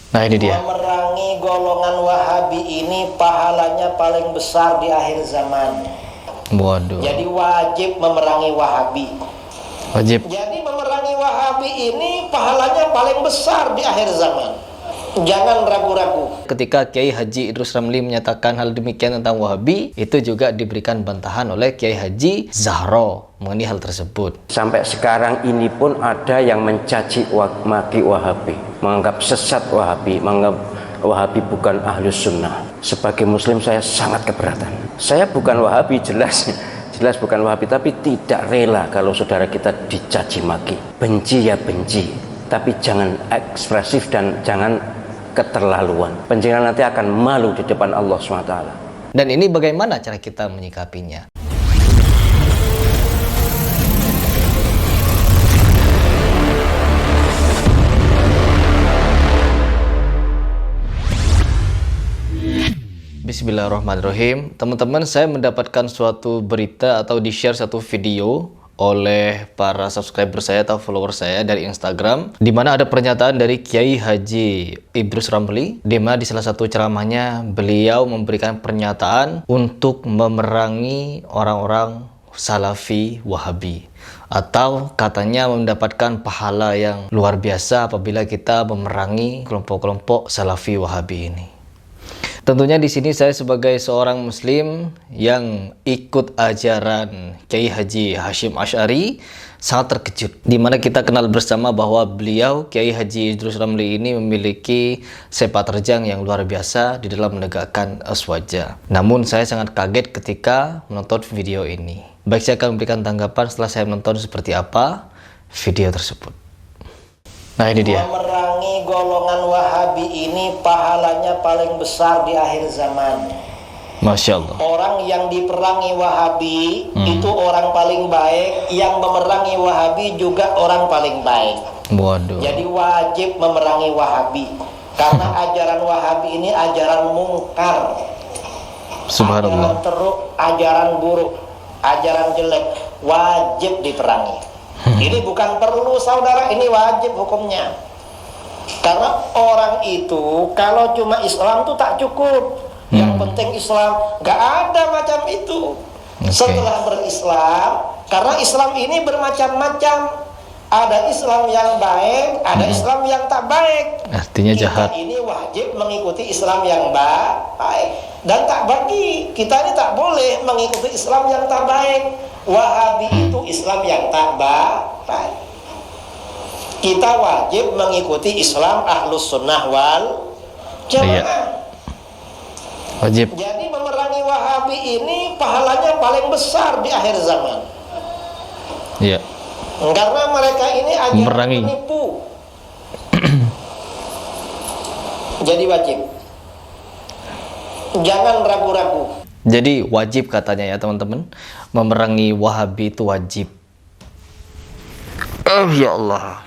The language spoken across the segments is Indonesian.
Nah ini dia. Memerangi golongan Wahabi ini pahalanya paling besar di akhir zaman. Waduh. Jadi wajib memerangi Wahabi. Wajib. Jadi memerangi Wahabi ini pahalanya paling besar di akhir zaman. Jangan ragu-ragu. Ketika Kiai Haji Idrus Ramli menyatakan hal demikian tentang Wahabi, itu juga diberikan bantahan oleh Kiai Haji Zahro mengenai hal tersebut. Sampai sekarang ini pun ada yang mencaci maki Wahabi, menganggap sesat Wahabi, menganggap Wahabi bukan ahlus sunnah. Sebagai muslim saya sangat keberatan. Saya bukan Wahabi, jelas bukan Wahabi, tapi tidak rela kalau saudara kita dicaci maki. Benci ya benci, tapi jangan ekspresif dan jangan keterlaluan. Penjenengan nanti akan malu di depan Allah SWT. Dan ini bagaimana cara kita menyikapinya? Bismillahirrahmanirrahim. Teman-teman, saya mendapatkan suatu berita atau di-share satu video oleh para subscriber saya atau follower saya dari Instagram, di mana ada pernyataan dari Kiai Haji Idrus Ramli, di mana di salah satu ceramahnya beliau memberikan pernyataan untuk memerangi orang-orang Salafi Wahabi, atau katanya mendapatkan pahala yang luar biasa apabila kita memerangi kelompok-kelompok Salafi Wahabi ini. Tentunya di sini saya sebagai seorang muslim yang ikut ajaran Kiai Haji Hashim Asy'ari sangat terkejut, di mana kita kenal bersama bahwa beliau Kiai Haji Idrus Ramli ini memiliki sepak terjang yang luar biasa di dalam menegakkan aswaja. Namun saya sangat kaget ketika menonton video ini. Baik, saya akan memberikan tanggapan setelah saya menonton seperti apa video tersebut. Nah ini dia. Memerangi golongan Wahabi ini pahalanya paling besar di akhir zaman. Masya Allah. Orang yang diperangi Wahabi itu orang paling baik, yang memerangi Wahabi juga orang paling baik. Waduh. Jadi wajib memerangi Wahabi, karena ajaran Wahabi ini ajaran mungkar, Subhanallah. ajaran teruk, ajaran buruk, ajaran jelek, wajib diperangi. Ini bukan perlu saudara, ini wajib hukumnya. Karena orang itu kalau cuma Islam tuh tak cukup. Yang penting Islam, gak ada macam itu. Setelah berislam, karena Islam ini bermacam-macam. Ada Islam yang baik, ada Islam yang tak baik. Artinya jahat. Kita ini wajib mengikuti Islam yang baik, dan tak bagi kita ini tak boleh mengikuti Islam yang tak baik. Wahabi itu Islam yang tak baik. Kita wajib mengikuti Islam Ahlus Sunnah wal Jamaah. Iya. Wajib. Jadi memerangi Wahabi ini pahalanya paling besar di akhir zaman. Iya. Karena mereka ini ajaran Memerangi. penipu. Jadi wajib. Jangan ragu-ragu. Jadi wajib katanya ya teman-teman, memerangi Wahabi itu wajib. Ya Allah.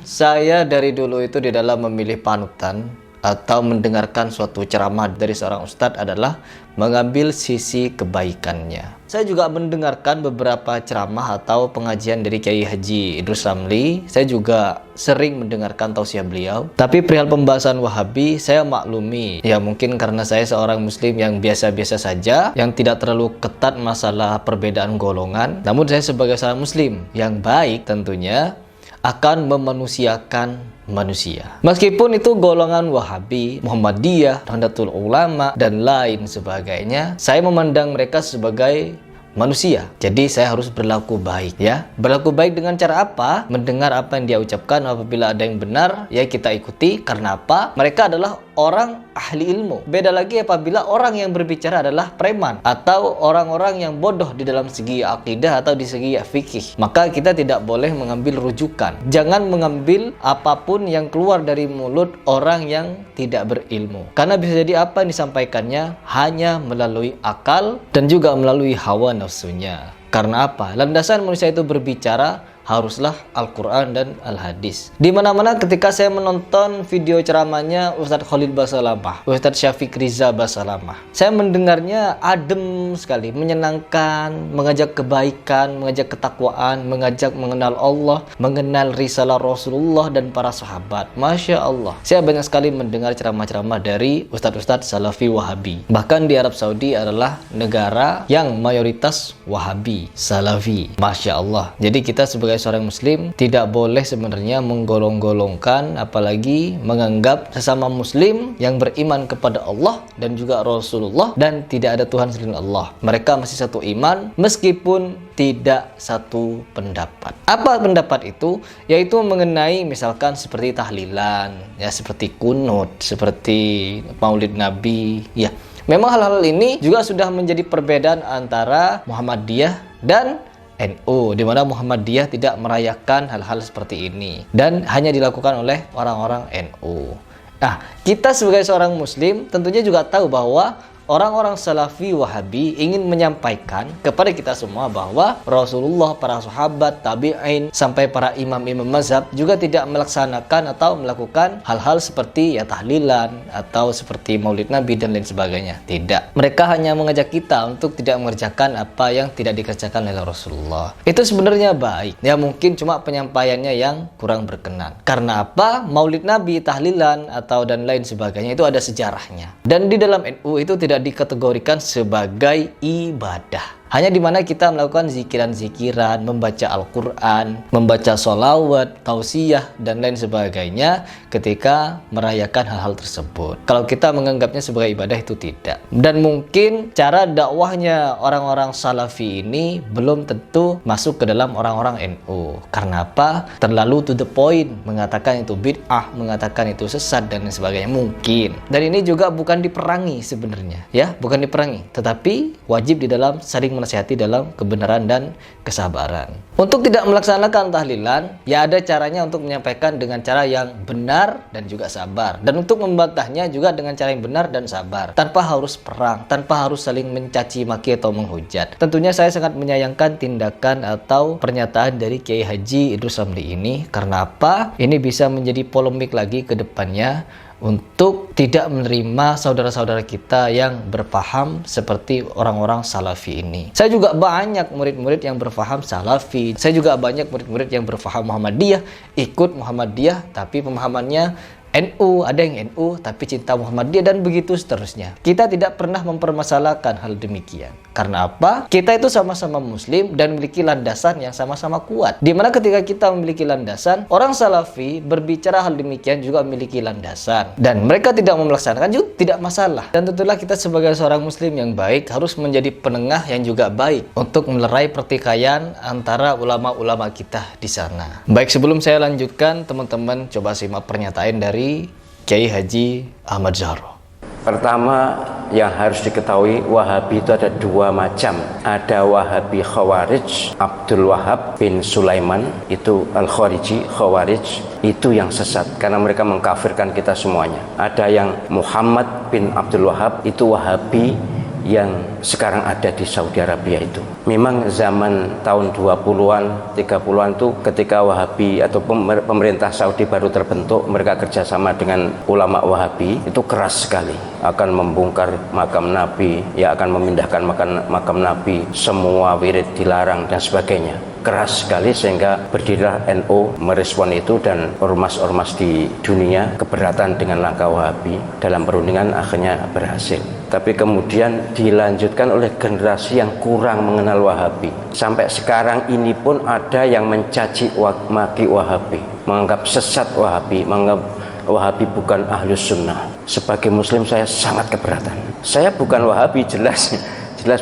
Saya dari dulu itu di dalam memilih panutan atau mendengarkan suatu ceramah dari seorang ustadz adalah mengambil sisi kebaikannya. Saya juga mendengarkan beberapa ceramah atau pengajian dari Kiai Haji Idrus Ramli. Saya juga sering mendengarkan tausiah beliau. Tapi perihal pembahasan Wahabi, saya maklumi. Ya mungkin karena saya seorang muslim yang biasa-biasa saja, yang tidak terlalu ketat masalah perbedaan golongan. Namun saya sebagai seorang muslim yang baik tentunya akan memanusiakan manusia. Meskipun itu golongan Wahabi, Muhammadiyah, Nahdlatul Ulama, dan lain sebagainya, saya memandang mereka sebagai manusia. Jadi saya harus berlaku baik ya. Berlaku baik dengan cara apa? Mendengar apa yang dia ucapkan, apabila ada yang benar ya kita ikuti. Karena apa? Mereka adalah orang ahli ilmu. Beda lagi apabila orang yang berbicara adalah preman atau orang-orang yang bodoh di dalam segi akidah atau di segi fikih. Maka kita tidak boleh mengambil rujukan. Jangan mengambil apapun yang keluar dari mulut orang yang tidak berilmu. Karena bisa jadi apa yang disampaikannya hanya melalui akal dan juga melalui hawa nafsunya. Karena apa? Landasan manusia itu berbicara haruslah Al-Quran dan Al-Hadis. Di mana-mana ketika saya menonton video ceramahnya Ustadz Khalid Basalamah, Ustadz Syafiq Riza Basalamah, saya mendengarnya adem sekali, menyenangkan, mengajak kebaikan, mengajak ketakwaan, mengajak mengenal Allah, mengenal risalah Rasulullah dan para sahabat. Masya Allah, saya banyak sekali mendengar ceramah-ceramah dari Ustadz-Ustadz Salafi Wahabi. Bahkan di Arab Saudi adalah negara yang mayoritas Wahabi, Salafi. Masya Allah. Jadi kita sebagai seorang muslim tidak boleh sebenarnya menggolong-golongkan, apalagi menganggap sesama muslim yang beriman kepada Allah dan juga Rasulullah dan tidak ada Tuhan selain Allah. Mereka masih satu iman meskipun tidak satu pendapat. Apa pendapat itu? Yaitu mengenai misalkan seperti tahlilan, ya, seperti kunut, seperti maulid Nabi, ya. Memang hal-hal ini juga sudah menjadi perbedaan antara Muhammadiyah dan NU, di mana Muhammadiyah tidak merayakan hal-hal seperti ini dan hanya dilakukan oleh orang-orang NU. Nah, kita sebagai seorang muslim tentunya juga tahu bahwa orang-orang Salafi Wahabi ingin menyampaikan kepada kita semua bahwa Rasulullah, para sahabat, tabi'in, sampai para imam-imam mazhab juga tidak melaksanakan atau melakukan hal-hal seperti ya tahlilan atau seperti maulid Nabi dan lain sebagainya. Tidak. Mereka hanya mengajak kita untuk tidak mengerjakan apa yang tidak dikerjakan oleh Rasulullah. Itu sebenarnya baik. Ya mungkin cuma penyampaiannya yang kurang berkenan. Karena apa? Maulid Nabi, tahlilan atau dan lain sebagainya itu ada sejarahnya. Dan di dalam NU itu tidak dikategorikan sebagai ibadah. Hanya di mana kita melakukan zikiran-zikiran, membaca Al-Quran, membaca sholawat, tausiyah, dan lain sebagainya ketika merayakan hal-hal tersebut. Kalau kita menganggapnya sebagai ibadah itu tidak. Dan mungkin cara dakwahnya orang-orang Salafi ini belum tentu masuk ke dalam orang-orang NU. Karena apa? Terlalu to the point, mengatakan itu bid'ah, mengatakan itu sesat, dan lain sebagainya. Mungkin. Dan ini juga bukan diperangi sebenarnya. Ya, bukan diperangi. Tetapi wajib di dalam saling menasihati dalam kebenaran dan kesabaran. Untuk tidak melaksanakan tahlilan, ya ada caranya untuk menyampaikan dengan cara yang benar dan juga sabar. Dan untuk membantahnya juga dengan cara yang benar dan sabar. Tanpa harus perang, tanpa harus saling mencaci maki atau menghujat. Tentunya saya sangat menyayangkan tindakan atau pernyataan dari Kiai Haji Idrus Ramli ini. Karena apa? Ini bisa menjadi polemik lagi ke depannya untuk tidak menerima saudara-saudara kita yang berpaham seperti orang-orang Salafi ini. Saya juga banyak murid-murid yang berpaham Salafi. Saya juga banyak murid-murid yang berpaham Muhammadiyah, ikut Muhammadiyah tapi pemahamannya NU, ada yang NU tapi cinta Muhammadiyah, dan begitu seterusnya. Kita tidak pernah mempermasalahkan hal demikian. Karena apa? Kita itu sama-sama muslim dan memiliki landasan yang sama-sama kuat. Dimana ketika kita memiliki landasan, orang Salafi berbicara hal demikian juga memiliki landasan. Dan mereka tidak melaksanakan juga tidak masalah. Dan tentulah kita sebagai seorang muslim yang baik harus menjadi penengah yang juga baik untuk melerai pertikaian antara ulama-ulama kita di sana. Baik, sebelum saya lanjutkan, teman-teman coba simak pernyataan dari Kiai Haji Ahmad Zahro. Pertama yang harus diketahui, Wahabi itu ada dua macam. Ada Wahabi Khawarij, Abdul Wahab bin Sulaiman, itu Al-Khariji, Khawarij, itu yang sesat karena mereka mengkafirkan kita semuanya. Ada yang Muhammad bin Abdul Wahab, itu Wahabi yang sekarang ada di Saudi Arabia itu. Memang zaman tahun 20-an, 30-an itu ketika Wahabi atau pemerintah Saudi baru terbentuk, mereka kerjasama dengan ulama Wahabi, itu keras sekali. Akan membongkar makam Nabi, ya akan memindahkan makam Nabi, semua wirid dilarang dan sebagainya. Keras sekali sehingga berdirilah NU merespon itu, dan ormas-ormas di dunia keberatan dengan langkah Wahabi. Dalam perundingan akhirnya berhasil. Tapi kemudian dilanjutkan oleh generasi yang kurang mengenal Wahabi. Sampai sekarang ini pun ada yang mencaci maki Wahabi, menganggap sesat Wahabi, menganggap Wahabi bukan Ahlus Sunnah. Sebagai muslim saya sangat keberatan. Saya bukan Wahabi, jelas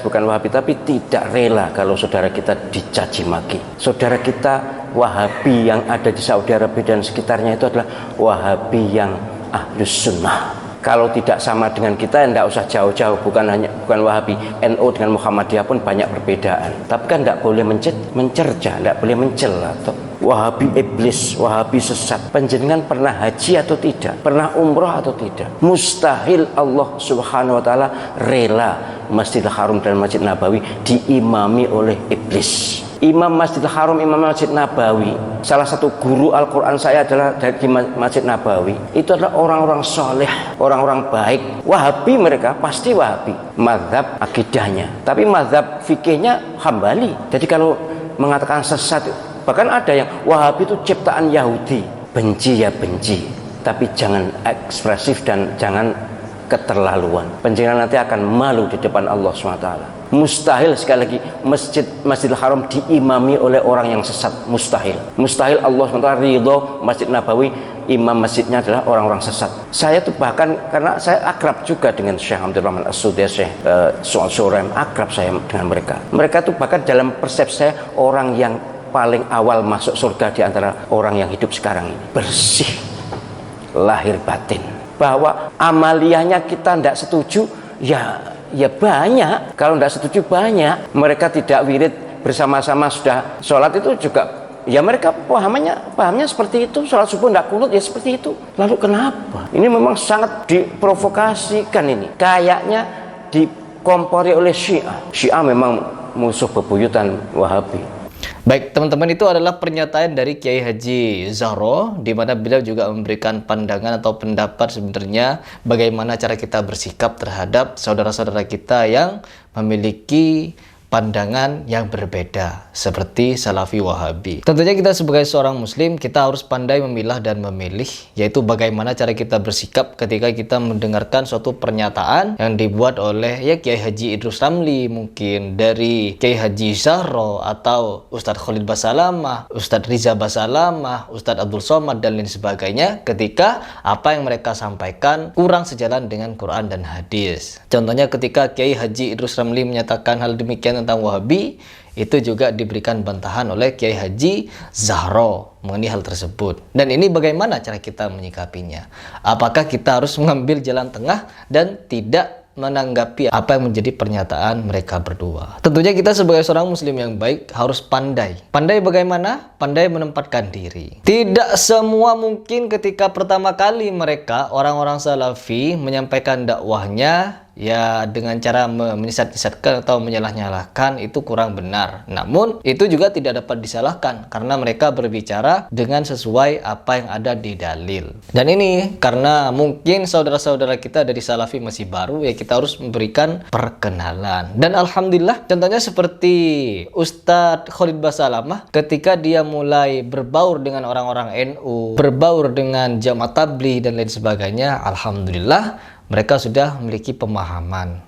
bukan Wahabi, tapi tidak rela kalau saudara kita dicaci maki. Saudara kita Wahabi yang ada di Saudi Arabia dan sekitarnya itu adalah Wahabi yang Ahlus Sunnah. Kalau tidak sama dengan kita, tidak usah jauh-jauh. Bukan Wahabi, NU dengan Muhammadiyah pun banyak perbedaan. Tapi kan tidak boleh mencerca, tidak boleh mencela. Wahabi iblis, Wahabi sesat. Panjenengan pernah haji atau tidak? Pernah umroh atau tidak? Mustahil Allah Subhanahu wa taala rela Masjidil Haram dan Masjid Nabawi diimami oleh iblis. Imam Masjidil Haram, Imam Masjid Nabawi, salah satu guru Al-Quran saya adalah dari Masjid Nabawi. Itu adalah orang-orang soleh, orang-orang baik. Wahabi mereka pasti Wahabi, mazhab akidahnya, tapi mazhab fikihnya Hambali. Jadi kalau mengatakan sesat, bahkan ada yang Wahabi itu ciptaan Yahudi. Benci ya benci, tapi jangan ekspresif dan jangan keterlaluan. Penjenengan nanti akan malu di depan Allah SWT. Mustahil, sekali lagi, Masjidil Haram diimami oleh orang yang sesat. Mustahil. Mustahil Allah SWT ridho Masjid Nabawi, imam masjidnya adalah orang-orang sesat. Saya tuh bahkan, karena saya akrab juga dengan Syekh Abdul Rahman As-Sudais, Syekh Su'ad Surem, akrab saya dengan mereka. Mereka tuh bahkan dalam persepsi saya orang yang paling awal masuk surga di antara orang yang hidup sekarang ini. Bersih lahir batin. Bahwa amaliyahnya kita tidak setuju, ya banyak. Kalau tidak setuju banyak. Mereka tidak wirid bersama-sama sudah sholat itu juga, ya mereka pahamnya seperti itu. Sholat subuh tidak kunut ya seperti itu. Lalu kenapa? Ini memang sangat diprovokasikan ini. Kayaknya dikompori oleh Syiah. Syiah memang musuh bebuyutan Wahabi. Baik, teman-teman, itu adalah pernyataan dari Kiai Haji Zahro, di mana beliau juga memberikan pandangan atau pendapat sebenarnya bagaimana cara kita bersikap terhadap saudara-saudara kita yang memiliki pandangan yang berbeda seperti Salafi Wahabi. Tentunya kita sebagai seorang muslim, kita harus pandai memilah dan memilih, yaitu bagaimana cara kita bersikap ketika kita mendengarkan suatu pernyataan yang dibuat oleh Kiai Haji Idrus Ramli, mungkin dari Kiai Haji Zahro, atau Ustadz Khalid Basalamah, Ustadz Riza Basalamah, Ustadz Abdul Somad, dan lain sebagainya, ketika apa yang mereka sampaikan kurang sejalan dengan Quran dan hadis. Contohnya ketika Kiai Haji Idrus Ramli menyatakan hal demikian tentang Wahabi, itu juga diberikan bantahan oleh Kiai Haji Zahro mengenai hal tersebut. Dan ini bagaimana cara kita menyikapinya? Apakah kita harus mengambil jalan tengah dan tidak menanggapi apa yang menjadi pernyataan mereka berdua? Tentunya kita sebagai seorang muslim yang baik harus pandai. Pandai bagaimana? Pandai menempatkan diri. Tidak semua mungkin ketika pertama kali mereka, orang-orang Salafi, menyampaikan dakwahnya ya dengan cara menyesat-nyesatkan atau menyalah-nyalahkan, itu kurang benar. Namun itu juga tidak dapat disalahkan karena mereka berbicara dengan sesuai apa yang ada di dalil. Dan ini karena mungkin saudara-saudara kita dari Salafi masih baru, ya kita harus memberikan perkenalan. Dan alhamdulillah, contohnya seperti Ustadz Khalid Basalamah, ketika dia mulai berbaur dengan orang-orang NU, berbaur dengan Jamaah Tabligh dan lain sebagainya, alhamdulillah mereka sudah memiliki pemahaman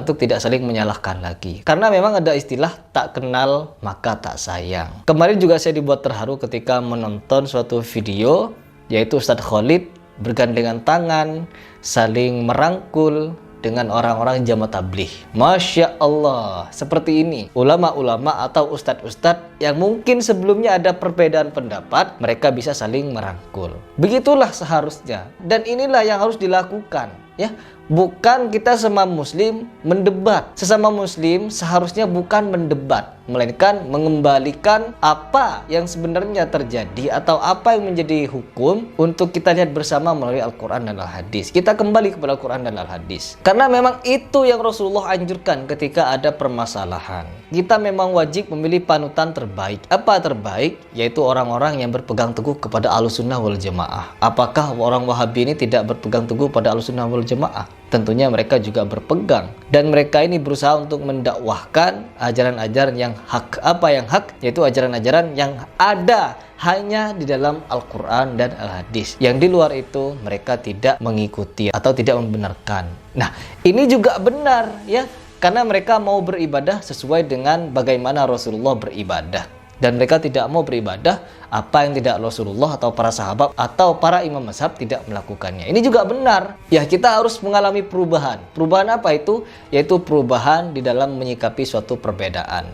untuk tidak saling menyalahkan lagi. Karena memang ada istilah tak kenal maka tak sayang. Kemarin juga saya dibuat terharu ketika menonton suatu video, yaitu Ustadz Khalid bergandengan tangan, saling merangkul dengan orang-orang Jamaah Tabligh. Masya Allah, seperti ini. Ulama-ulama atau ustadz-ustadz yang mungkin sebelumnya ada perbedaan pendapat, mereka bisa saling merangkul. Begitulah seharusnya. Dan inilah yang harus dilakukan, ya. Bukan kita sesama muslim mendebat. Sesama muslim seharusnya bukan mendebat, melainkan mengembalikan apa yang sebenarnya terjadi atau apa yang menjadi hukum untuk kita lihat bersama melalui Al-Quran dan Al-Hadis. Kita kembali kepada Al-Quran dan Al-Hadis. Karena memang itu yang Rasulullah anjurkan ketika ada permasalahan. Kita memang wajib memilih panutan terbaik. Apa terbaik? Yaitu orang-orang yang berpegang teguh kepada Ahlussunnah wal Jamaah. Apakah orang Wahabi ini tidak berpegang teguh pada Ahlussunnah wal Jamaah? Tentunya mereka juga berpegang, dan mereka ini berusaha untuk mendakwahkan ajaran-ajaran yang hak. Apa yang hak? Yaitu ajaran-ajaran yang ada hanya di dalam Al-Quran dan Al-Hadis. Yang di luar itu mereka tidak mengikuti atau tidak membenarkan. Nah, ini juga benar, ya, karena mereka mau beribadah sesuai dengan bagaimana Rasulullah beribadah. Dan mereka tidak mau beribadah apa yang tidak Rasulullah atau para sahabat atau para imam mazhab tidak melakukannya. Ini juga benar. Ya, kita harus mengalami perubahan. Perubahan apa itu? Yaitu perubahan di dalam menyikapi suatu perbedaan.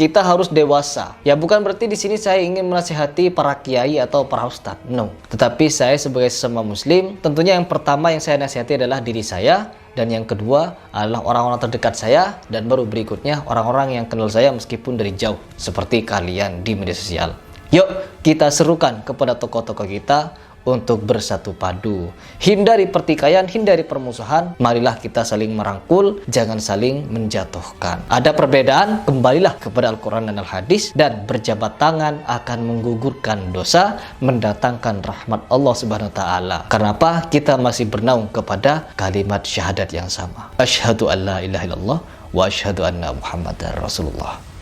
Kita harus dewasa. Ya, bukan berarti di sini saya ingin menasihati para kiai atau para ustadz. No. Tetapi saya sebagai sesama muslim, tentunya yang pertama yang saya nasihati adalah diri saya. Dan yang kedua adalah orang-orang terdekat saya, dan baru berikutnya orang-orang yang kenal saya meskipun dari jauh, seperti kalian di media sosial. Yuk kita serukan kepada tokoh-tokoh kita untuk bersatu padu. Hindari pertikaian, hindari permusuhan. Marilah kita saling merangkul, jangan saling menjatuhkan. Ada perbedaan, kembalilah kepada Al-Quran dan Al-Hadis, dan berjabat tangan akan menggugurkan dosa, mendatangkan rahmat Allah Subhanahu wa taala. Kenapa? Kita masih bernaung kepada kalimat syahadat yang sama. Asyhadu an la ilaha illallah wa asyhadu anna Muhammadar Rasulullah.